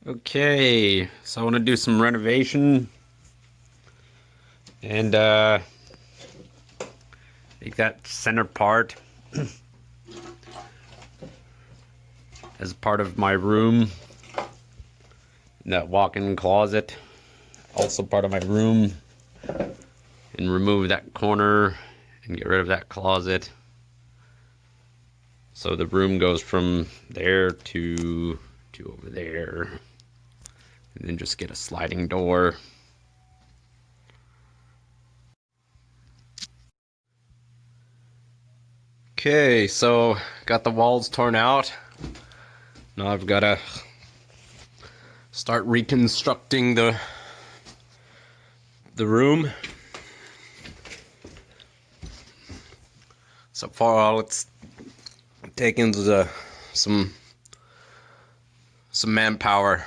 Okay, so I want to do some renovation and make that center part as part of my room. And that walk-in closet, also part of my room. And remove that corner and get rid of that closet. So the room goes from there to over there. And then just get a sliding door. Okay, so got the walls torn out. Now I've got to start reconstructing the room. So far all it's taken is some manpower.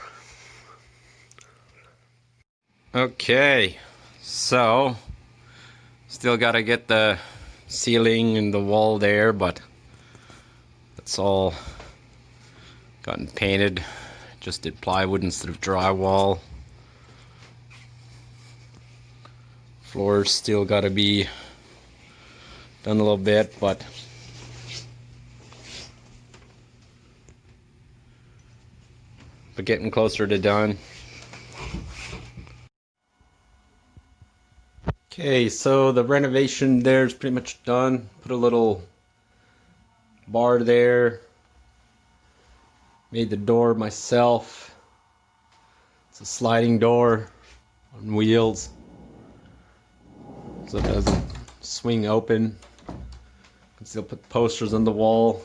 Okay, so still got to get the ceiling and the wall there, but that's all gotten painted. Just did plywood instead of drywall. Floors still got to be done a little bit, but getting closer to done. Okay, so the renovation there is pretty much done. Put a little bar there. Made the door myself. It's a sliding door on wheels, so it doesn't swing open. Can still put posters on the wall.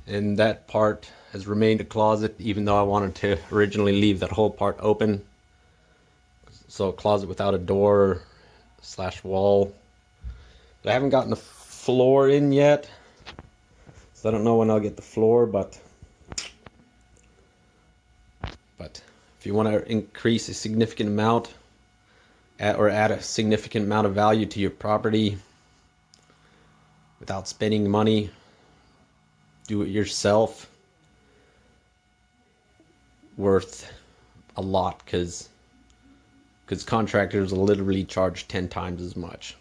And that part has remained a closet, even though I wanted to originally leave that whole part open. So a closet without a door / wall. But I haven't gotten the floor in yet, so I don't know when I'll get the floor, but if you want to increase a significant amount or add a significant amount of value to your property without spending money, do it yourself. Worth a lot, because contractors will literally charge 10 times as much.